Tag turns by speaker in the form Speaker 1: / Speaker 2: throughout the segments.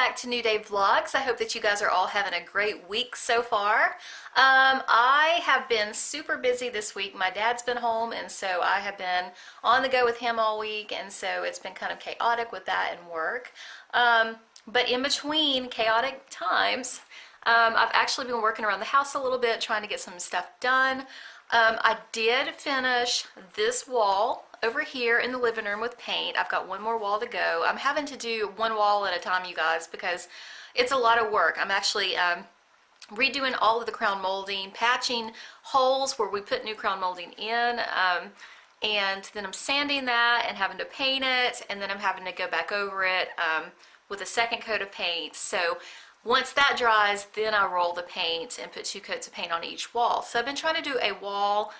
Speaker 1: back to New Day Vlogs. I hope that you guys are all having a great week so far. I have been super busy this week. My dad's been home, and so I have been on the go with him all week, and so it's been kind of chaotic with that and work. But in between chaotic times, I've actually been working around the house a little bit, trying to get some stuff done. I did finish this wall over here in the living room with paint. I've got one more wall to go. I'm having to do one wall at a time, you guys, because it's a lot of work. I'm actually redoing all of the crown molding, patching holes where we put new crown molding in, and then I'm sanding that and having to paint it, and then I'm having to go back over it with a second coat of paint. So once that dries, then I roll the paint and put 2 coats of paint on each wall. So I've been trying to do a wall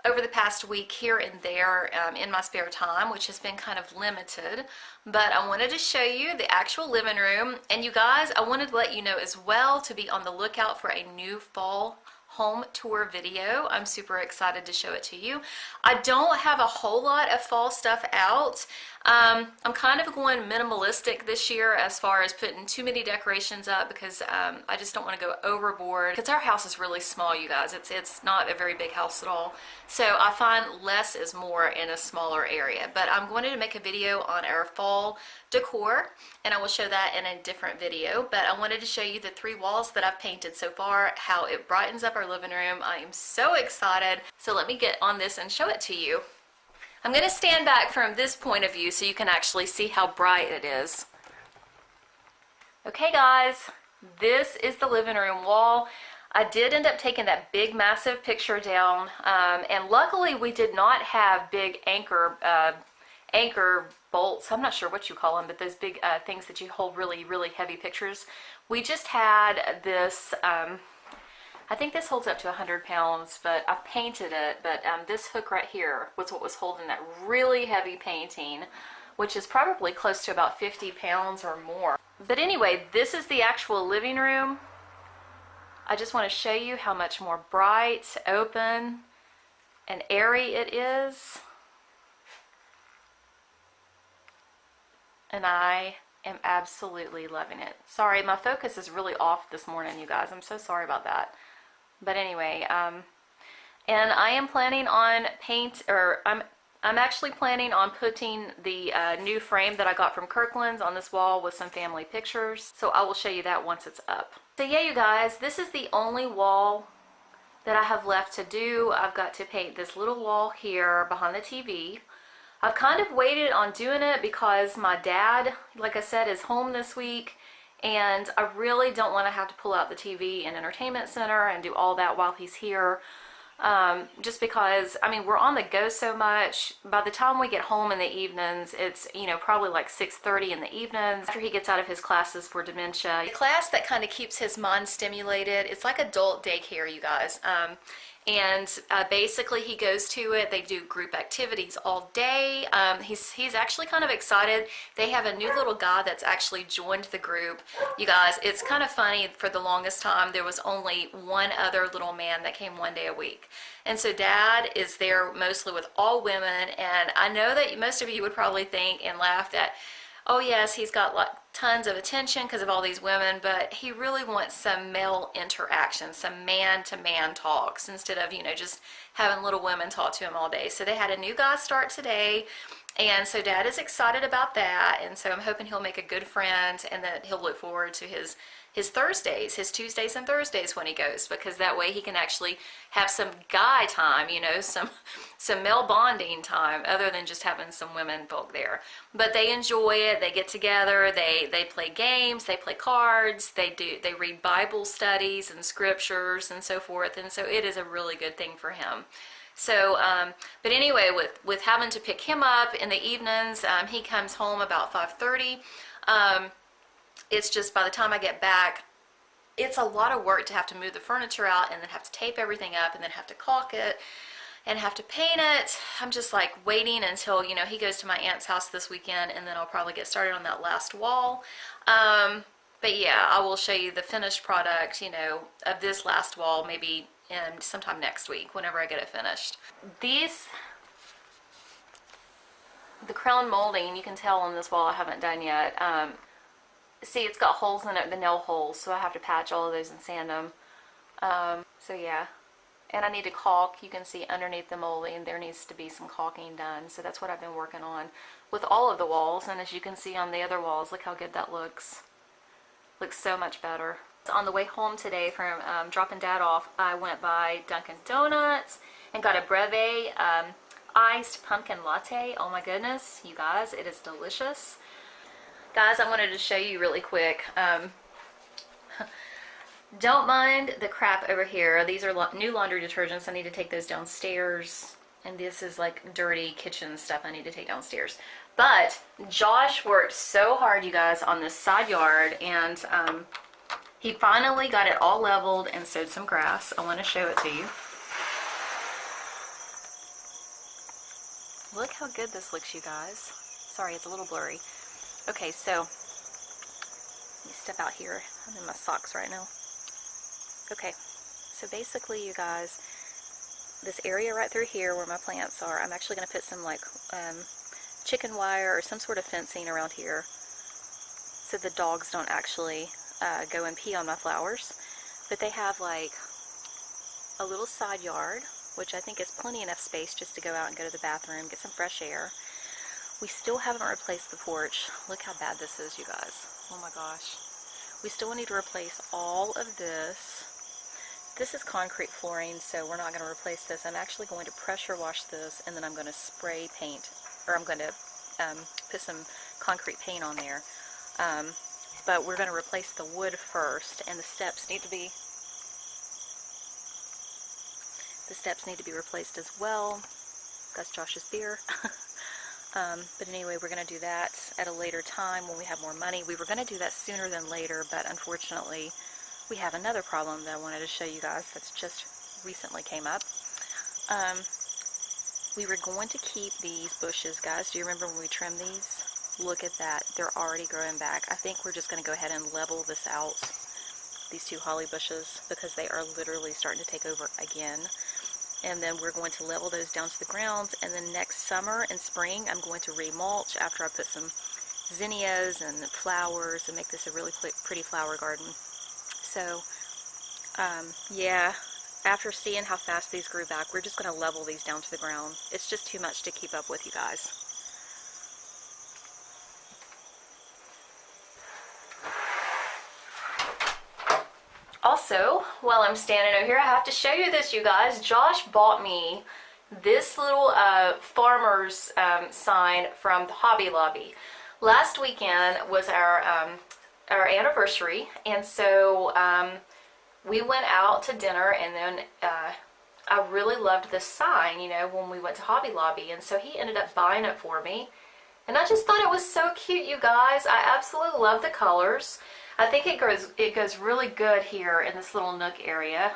Speaker 1: over the past week here and there in my spare time, which has been kind of limited. But I wanted to show you the actual living room. And you guys, I wanted to let you know as well to be on the lookout for a new fall home tour video. I'm super excited to show it to you. I don't have a whole lot of fall stuff out. I'm kind of going minimalistic this year as far as putting too many decorations up, because I just don't want to go overboard, because our house is really small, you guys. It's not a very big house at all. So I find less is more in a smaller area. But I'm going to make a video on our fall decor, and I will show that in a different video. But I wanted to show you the 3 walls that I've painted so far, how it brightens up our living room. I am so excited. So let me get on this and show it to you. I'm going to stand back from this point of view so you can actually see how bright it is. Okay guys, this is the living room wall. I did end up taking that big massive picture down, and luckily we did not have big anchor bolts. I'm not sure what you call them, but those big things that you hold really heavy pictures. We just had this, I think this holds up to 100 pounds, but I've painted it. But this hook right here was what was holding that really heavy painting, which is probably close to about 50 pounds or more. But anyway, this is the actual living room. I just want to show you how much more bright, open, and airy it is. And I am absolutely loving it. Sorry, my focus is really off this morning, you guys. I'm so sorry about that. But anyway, and I am planning on I'm actually planning on putting the new frame that I got from Kirkland's on this wall with some family pictures. So I will show you that once it's up. So yeah, you guys, this is the only wall that I have left to do. I've got to paint this little wall here behind the TV. I've kind of waited on doing it because my dad, like I said, is home this week. And I really don't want to have to pull out the TV and entertainment center and do all that while he's here. Just because, I mean, we're on the go so much. By the time we get home in the evenings, it's, you know, probably like 6:30 in the evenings after he gets out of his classes for dementia. The class that kind of keeps his mind stimulated. It's like adult daycare, you guys. And basically he goes to it. They do group activities all day. He's actually kind of excited. They have a new little guy that's actually joined the group. You guys, it's kind of funny. For the longest time there was only one other little man that came 1 day a week, and so Dad is there mostly with all women. And I know that most of you would probably think and laugh that, oh yes, he's got like tons of attention because of all these women, but he really wants some male interaction, some man-to-man talks, instead of, you know, just having little women talk to him all day. So they had a new guy start today, and so Dad is excited about that, and so I'm hoping he'll make a good friend and that he'll look forward to his Thursdays, his Tuesdays and Thursdays when he goes, because that way he can actually have some guy time, you know, some male bonding time, other than just having some women folk there. But they enjoy it. They get together, they play games, they play cards, they read Bible studies and scriptures and so forth, and so it is a really good thing for him. So, but anyway, with having to pick him up in the evenings, he comes home about 5:30. It's just, by the time I get back, it's a lot of work to have to move the furniture out and then have to tape everything up and then have to caulk it and have to paint it. I'm just like waiting until, you know, he goes to my aunt's house this weekend, and then I'll probably get started on that last wall. But yeah, I will show you the finished product, you know, of this last wall maybe sometime next week whenever I get it finished. The crown molding, you can tell on this wall I haven't done yet. see, it's got holes in it, the nail holes, so I have to patch all of those and sand them. So yeah. And I need to caulk. You can see underneath the molding there needs to be some caulking done. So that's what I've been working on with all of the walls. And as you can see on the other walls, look how good that looks. Looks so much better. On the way home today from dropping Dad off, I went by Dunkin' Donuts and got a Breve iced pumpkin latte. Oh my goodness, you guys, it is delicious. Guys, I wanted to show you really quick. Don't mind the crap over here. These are new laundry detergents. I need to take those downstairs. And this is like dirty kitchen stuff I need to take downstairs. But Josh worked so hard, you guys, on this side yard. And he finally got it all leveled and sowed some grass. I want to show it to you. Look how good this looks, you guys. Sorry, it's a little blurry. Okay, so let me step out here. I'm in my socks right now. Okay, so basically, you guys, this area right through here where my plants are, I'm actually going to put some like chicken wire or some sort of fencing around here so the dogs don't actually go and pee on my flowers. But they have like a little side yard, which I think is plenty enough space just to go out and go to the bathroom, get some fresh air. We still haven't replaced the porch. Look how bad this is, you guys. Oh my gosh. We still need to replace all of this. This is concrete flooring, so we're not going to replace this. I'm actually going to pressure wash this, and then I'm going to spray paint, or I'm going to put some concrete paint on there. But we're going to replace the wood first, and the steps need to be replaced as well. That's Josh's beer. But anyway, we're going to do that at a later time when we have more money. We were going to do that sooner than later, but unfortunately, we have another problem that I wanted to show you guys that's just recently came up. We were going to keep these bushes, guys. Do you remember when we trimmed these? Look at that. They're already growing back. I think we're just going to go ahead and level this out, these two holly bushes, because they are literally starting to take over again. And then we're going to level those down to the ground. And then next summer and spring, I'm going to remulch after I put some zinnias and flowers and make this a really pretty flower garden. So, yeah, after seeing how fast these grew back, we're just going to level these down to the ground. It's just too much to keep up with, you guys. Also, while I'm standing over here, I have to show you this, you guys. Josh bought me this little farmer's sign from the Hobby Lobby. Last weekend was our anniversary, and so we went out to dinner, and then I really loved this sign, you know, when we went to Hobby Lobby, and so he ended up buying it for me, and I just thought it was so cute, you guys. I absolutely love the colors. I think it goes really good here in this little nook area,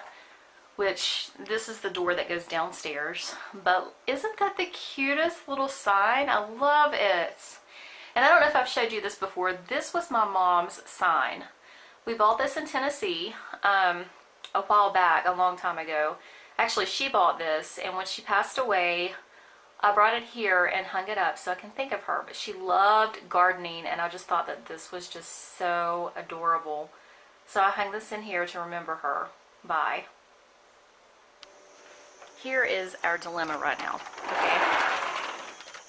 Speaker 1: which this is the door that goes downstairs. But isn't that the cutest little sign? I love it. And I don't know if I've showed you this before. This was my mom's sign. We bought this in Tennessee a while back, a long time ago. Actually, she bought this, and when she passed away, I brought it here and hung it up so I can think of her. But she loved gardening, and I just thought that this was just so adorable. So I hung this in here to remember her by. Here is our dilemma right now. Okay.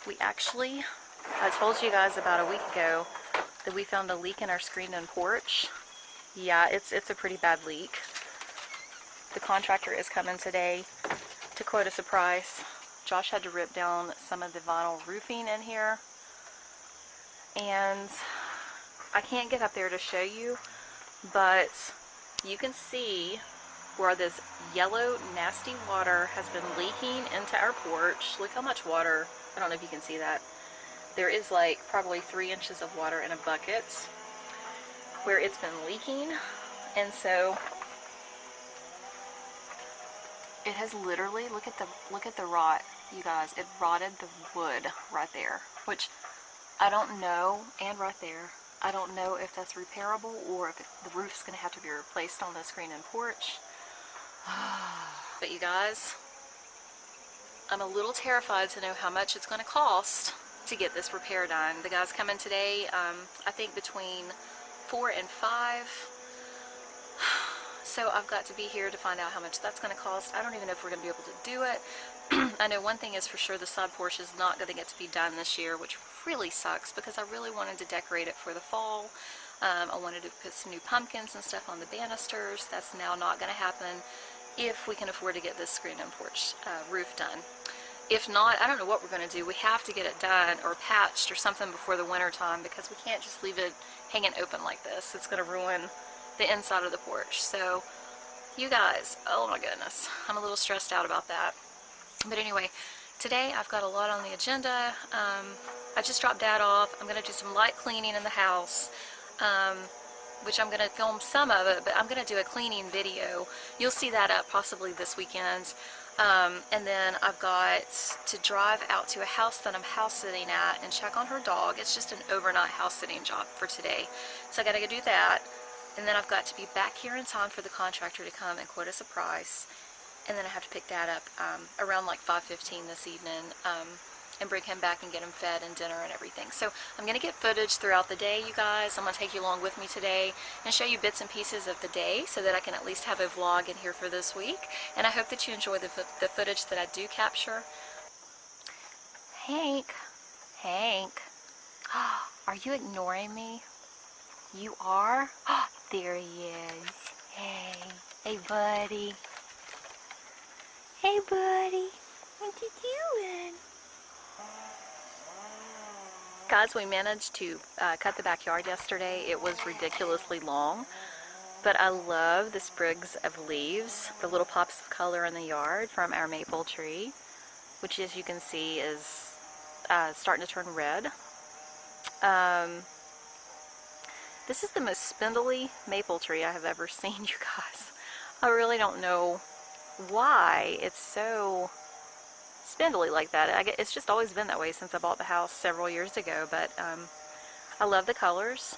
Speaker 1: We actually, I told you guys about a week ago that we found a leak in our screened-in porch. Yeah, it's a pretty bad leak. The contractor is coming today to quote us a price. Josh had to rip down some of the vinyl roofing in here, and I can't get up there to show you, but you can see where this yellow nasty water has been leaking into our porch. Look how much water. I don't know if you can see that. There is like probably 3 inches of water in a bucket where it's been leaking, and so it has literally, look at the rot, you guys. It rotted the wood right there, which I don't know, and right there, I don't know if that's repairable or if the roof's going to have to be replaced on the screen-in porch. But you guys, I'm a little terrified to know how much it's going to cost to get this repair done. The guy's coming today, I think between 4 and 5. So I've got to be here to find out how much that's going to cost. I don't even know if we're going to be able to do it. I know one thing is for sure, the side porch is not going to get to be done this year, which really sucks because I really wanted to decorate it for the fall. I wanted to put some new pumpkins and stuff on the banisters. That's now not going to happen if we can afford to get this screen-in porch roof done. If not, I don't know what we're going to do. We have to get it done or patched or something before the winter time because we can't just leave it hanging open like this. It's going to ruin the inside of the porch. So you guys, oh my goodness, I'm a little stressed out about that. But anyway, today I've got a lot on the agenda. I just dropped Dad off. I'm going to do some light cleaning in the house, which I'm going to film some of it, but I'm going to do a cleaning video. You'll see that up possibly this weekend. And then I've got to drive out to a house that I'm house sitting at and check on her dog. It's just an overnight house sitting job for today. So I got to go do that. And then I've got to be back here in time for the contractor to come and quote us a price. And then I have to pick Dad up around like 5:15 this evening and bring him back and get him fed and dinner and everything. So I'm going to get footage throughout the day, you guys. I'm going to take you along with me today and show you bits and pieces of the day so that I can at least have a vlog in here for this week. And I hope that you enjoy the footage that I do capture. Hank, are you ignoring me? You are? There he is. Hey buddy. Hey buddy, what you doing? Guys, we managed to cut the backyard yesterday. It was ridiculously long, but I love the sprigs of leaves, the little pops of color in the yard from our maple tree, which as you can see is starting to turn red. This is the most spindly maple tree I have ever seen, you guys. I really don't know why it's so spindly like that. It's just always been that way since I bought the house several years ago, but I love the colors.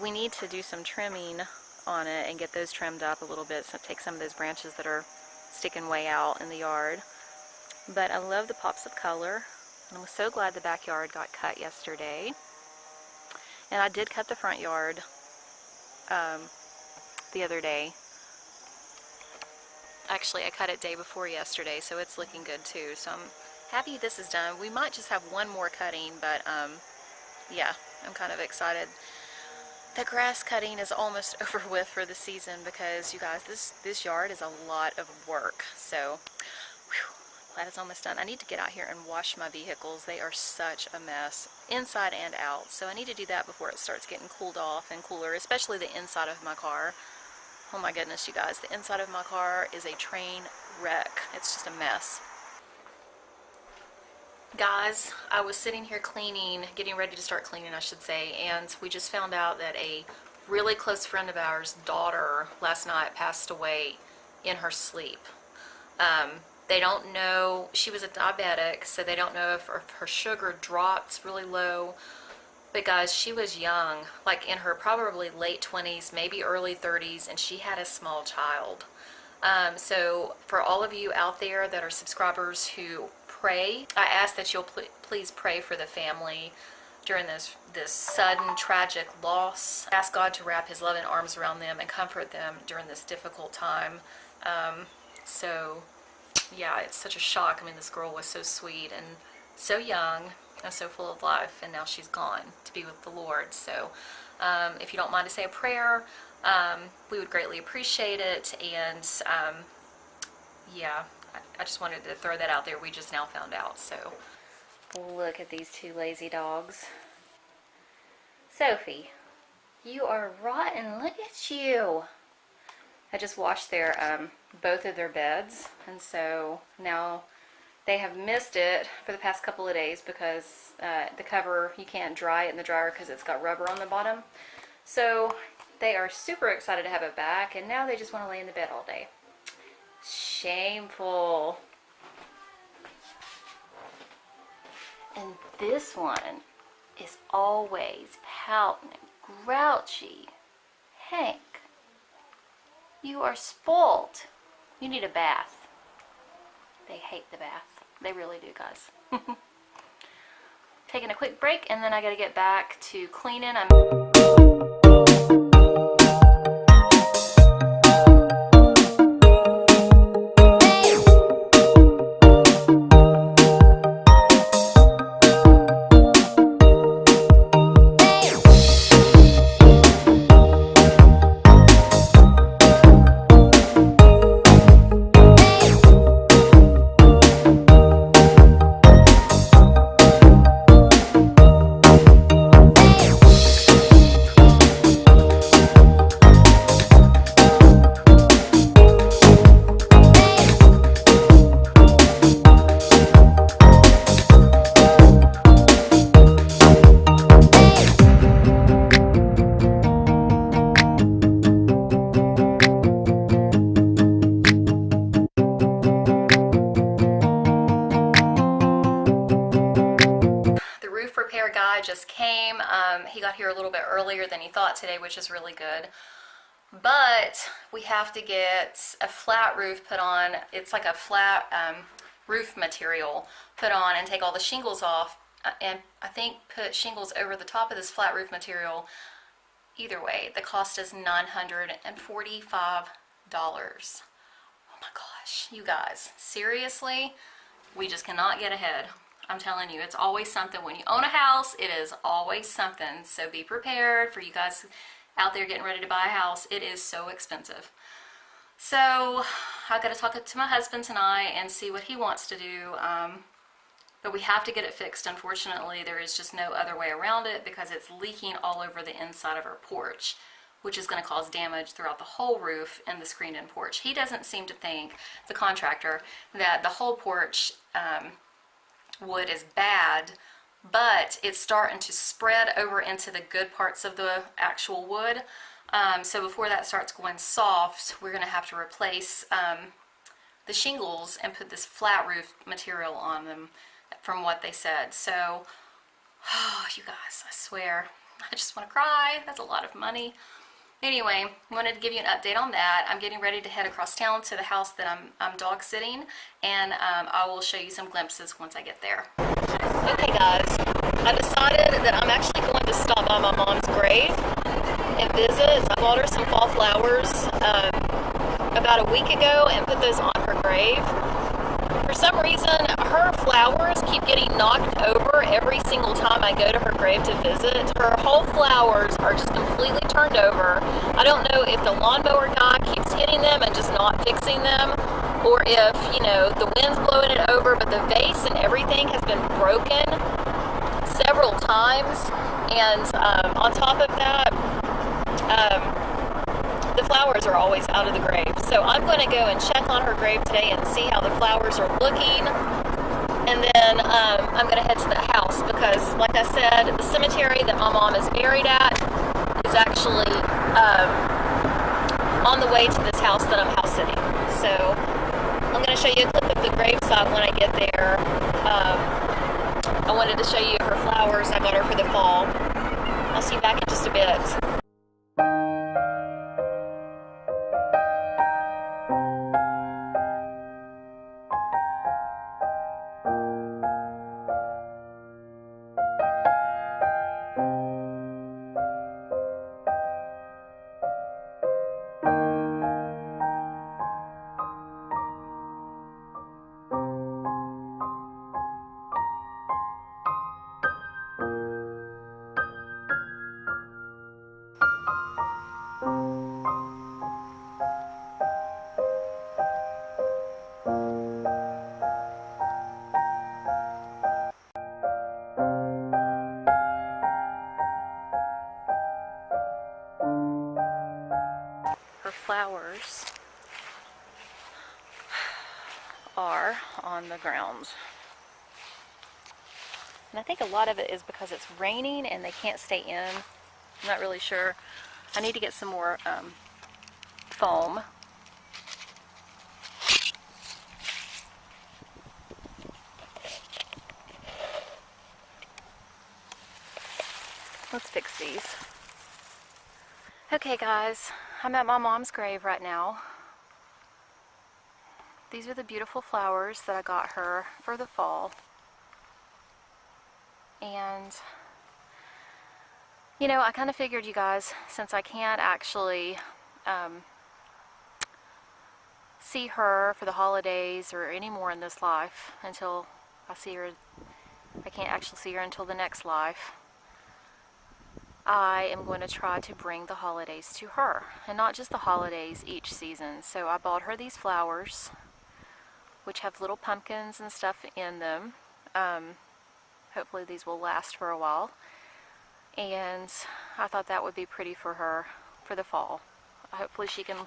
Speaker 1: We need to do some trimming on it and get those trimmed up a little bit, so take some of those branches that are sticking way out in the yard. But I love the pops of color, and I'm so glad the backyard got cut yesterday. And I did cut the front yard the other day. Actually, I cut it day before yesterday, so it's looking good too. So I'm happy this is done. We might just have one more cutting, but yeah, I'm kind of excited. The grass cutting is almost over with for the season because, you guys, this yard is a lot of work. So, whew, glad it's almost done. I need to get out here and wash my vehicles. They are such a mess, inside and out. So I need to do that before it starts getting cooled off and cooler, especially the inside of my car. Oh my goodness, you guys, the inside of my car is a train wreck. It's just a mess. Guys, I was sitting here cleaning, getting ready to start cleaning, I should say, and we just found out that a really close friend of ours' daughter last night passed away in her sleep. They don't know, she was a diabetic, so they don't know if her sugar dropped really low. But guys, she was young, like in her probably late 20s, maybe early 30s, and she had a small child. So for all of you out there that are subscribers who pray, I ask that you'll please pray for the family during this sudden tragic loss. Ask God to wrap his loving arms around them and comfort them during this difficult time. So yeah, it's such a shock. I mean, this girl was so sweet and so young and so full of life, and now she's gone to be with the Lord. So if you don't mind to say a prayer, we would greatly appreciate it. And yeah, I just wanted to throw that out there. We just now found out. So look at these two lazy dogs. Sophie, you are rotten. Look at you. I just washed their both of their beds, and so now they have missed it for the past couple of days because the cover, you can't dry it in the dryer because it's got rubber on the bottom. So they are super excited to have it back, and now they just want to lay in the bed all day. Shameful. And this one is always pouting and grouchy. Hank, you are spoiled. You need a bath. They hate the bath. They really do, guys. Taking a quick break, and then I gotta get back to cleaning. repair guy just came. He got here a little bit earlier than he thought today, which is really good. But we have to get a flat roof put on. It's like a flat roof material put on, and take all the shingles off, and I think put shingles over the top of this flat roof material. Either way, the cost is $945. Oh my gosh, you guys, seriously, we just cannot get ahead. I'm telling you, it's always something. When you own a house, it is always something. So be prepared for you guys out there getting ready to buy a house. It is so expensive. So I got to talk to my husband tonight and see what he wants to do. But we have to get it fixed. Unfortunately, there is just no other way around it because it's leaking all over the inside of our porch, which is going to cause damage throughout the whole roof and the screened-in porch. He doesn't seem to think, the contractor, that the whole porch wood is bad, but it's starting to spread over into the good parts of the actual wood. So before that starts going soft, we're going to have to replace the shingles and put this flat roof material on them, from what they said. So, oh, you guys, I swear, I just want to cry. That's a lot of money. Anyway, wanted to give you an update on that. I'm getting ready to head across town to the house that I'm dog sitting, and I will show you some glimpses once I get there. Okay guys, I decided that I'm actually going to stop by my mom's grave and visit. I bought her some fall flowers about a week ago and put those on her grave. For some reason, her flowers keep getting knocked over every single time I go to her grave to visit. Her whole flowers are just completely turned over. I don't know if the lawnmower guy keeps hitting them and just not fixing them, or if, you know, the wind's blowing it over, but the vase and everything has been broken several times. And on top of that, the flowers are always out of the grave. So I'm going to go and check on her grave today and see how the flowers are looking. And then I'm going to head to the house because, like I said, the cemetery that my mom is buried at is actually on the way to this house that I'm house sitting. So I'm going to show you a clip of the gravesite when I get there. I wanted to show you her flowers I got her for the fall. I'll see you back in just a bit. Flowers are on the ground, and I think a lot of it is because it's raining and they can't stay in. I'm not really sure. I need to get some more foam. Let's fix these. Okay guys, I'm at my mom's grave right now. These are the beautiful flowers that I got her for the fall. And, you know, I kind of figured, you guys, since I can't actually see her for the holidays or any more in this life until I see her, I can't actually see her until the next life. I am going to try to bring the holidays to her, and not just the holidays, each season. So I bought her these flowers, which have little pumpkins and stuff in them. Hopefully these will last for a while, and I thought that would be pretty for her for the fall. Hopefully she can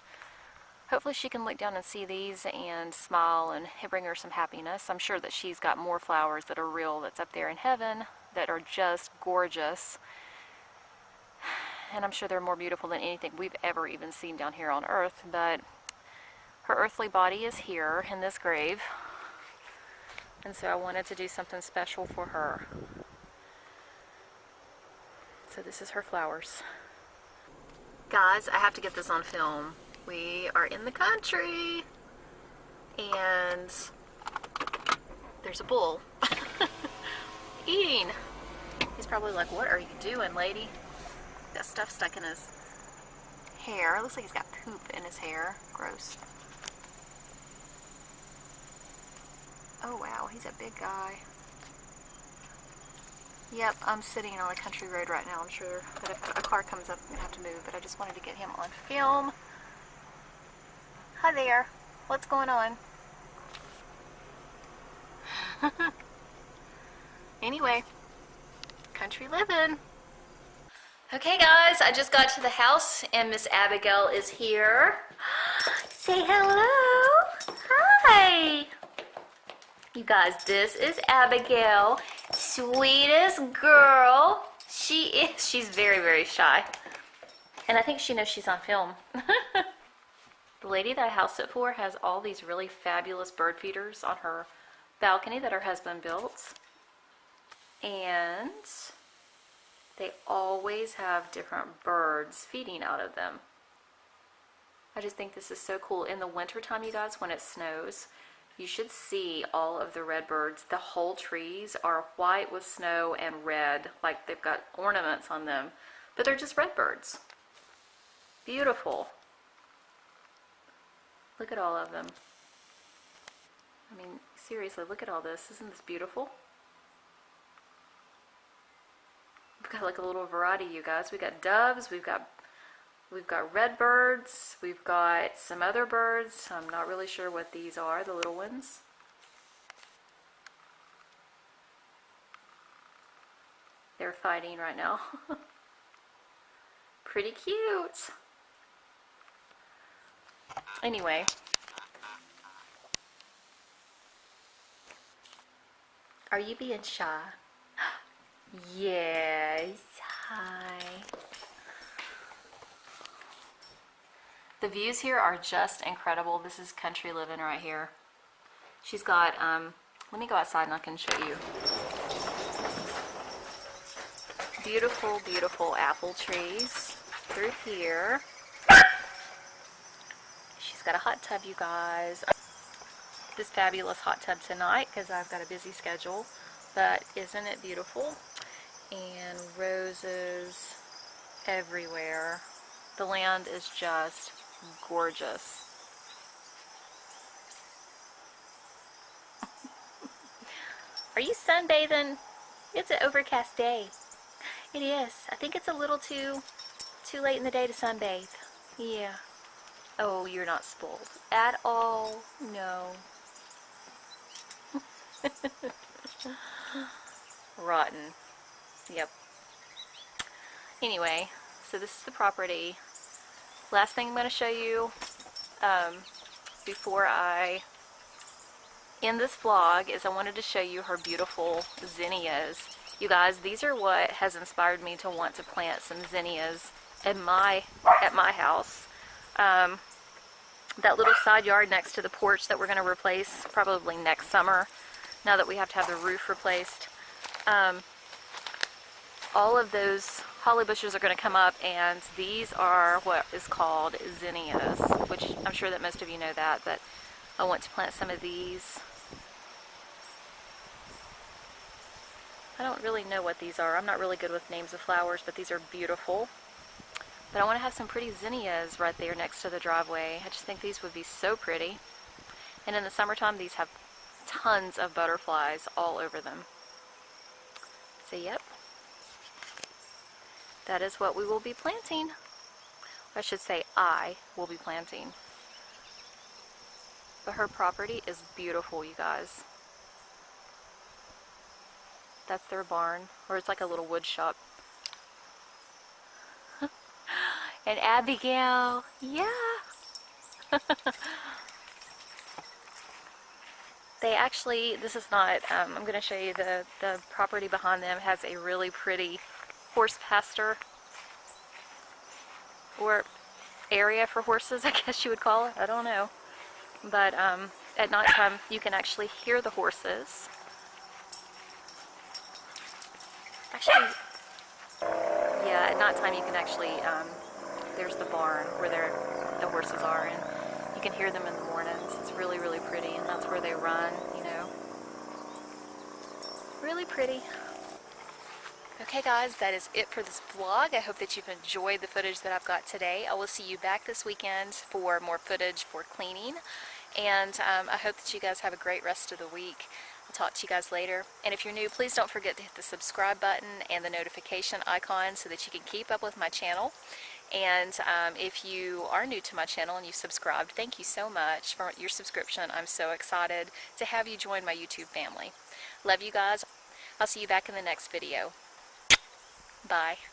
Speaker 1: look down and see these and smile, and bring her some happiness. I'm sure that she's got more flowers that are real that's up there in heaven that are just gorgeous. And I'm sure they're more beautiful than anything we've ever even seen down here on earth. But her earthly body is here in this grave, and so I wanted to do something special for her. So this is her flowers. Guys, I have to get this on film. We are in the country and there's a bull eating. He's probably like, what are you doing, lady? Got stuff stuck in his hair. Looks like he's got poop in his hair. Gross. Oh wow, he's a big guy. Yep, I'm sitting on a country road right now. I'm sure that if a car comes up, I'm going to have to move, but I just wanted to get him on film. Hi there. What's going on? Anyway, country living. Okay guys, I just got to the house and Miss Abigail is here. Say hello. Hi. You guys, this is Abigail. Sweetest girl. She is. She's very, very shy. And I think she knows she's on film. The lady that I house sit for has all these really fabulous bird feeders on her balcony that her husband built. And they always have different birds feeding out of them. I just think this is so cool. In the wintertime, you guys, when it snows, you should see all of the red birds. The whole trees are white with snow and red, like they've got ornaments on them, but they're just red birds. Beautiful. Look at all of them. I mean, seriously, look at all this. Isn't this beautiful? We've got like a little variety, you guys. We got doves, we've got red birds, we've got some other birds. I'm not really sure what these are, the little ones. They're fighting right now. Pretty cute. Anyway. Are you being shy? Yes. Hi. The views here are just incredible. This is country living right here. She's got, let me go outside and I can show you. Beautiful, beautiful apple trees through here. She's got a hot tub, you guys. This fabulous hot tub tonight because I've got a busy schedule. But isn't it beautiful? And roses everywhere. The land is just gorgeous. Are you sunbathing? It's an overcast day. It is. I think it's a little too late in the day to sunbathe. Yeah. Oh, you're not spoiled at all. No. Rotten. Yep. Anyway, so this is the property. Last thing I'm going to show you before I end this vlog is I wanted to show you her beautiful zinnias. You guys, these are what has inspired me to want to plant some zinnias at my house. That little side yard next to the porch that we're going to replace probably next summer, now that we have to have the roof replaced. All of those holly bushes are going to come up, and these are what is called zinnias, which I'm sure that most of you know that, but I want to plant some of these. I don't really know what these are. I'm not really good with names of flowers, but these are beautiful. But I want to have some pretty zinnias right there next to the driveway. I just think these would be so pretty. And in the summertime, these have tons of butterflies all over them. So yep, that is what we will be planting. I should say I will be planting. But her property is beautiful, you guys. That's their barn, or it's like a little wood shop. And Abigail, yeah. They actually, this is not, I'm going to show you the property behind them has a really pretty horse pasture, or area for horses, I guess you would call it. I don't know. But at nighttime, you can actually hear the horses. Actually, at nighttime you can actually, there's the barn where the horses are, and you can hear them in the mornings. It's really, really pretty, and that's where they run, you know. Really pretty. Okay guys, that is it for this vlog. I hope that you've enjoyed the footage that I've got today. I will see you back this weekend for more footage for cleaning. And I hope that you guys have a great rest of the week. I'll talk to you guys later. And if you're new, please don't forget to hit the subscribe button and the notification icon so that you can keep up with my channel. And if you are new to my channel and you've subscribed, thank you so much for your subscription. I'm so excited to have you join my YouTube family. Love you guys. I'll see you back in the next video. Bye.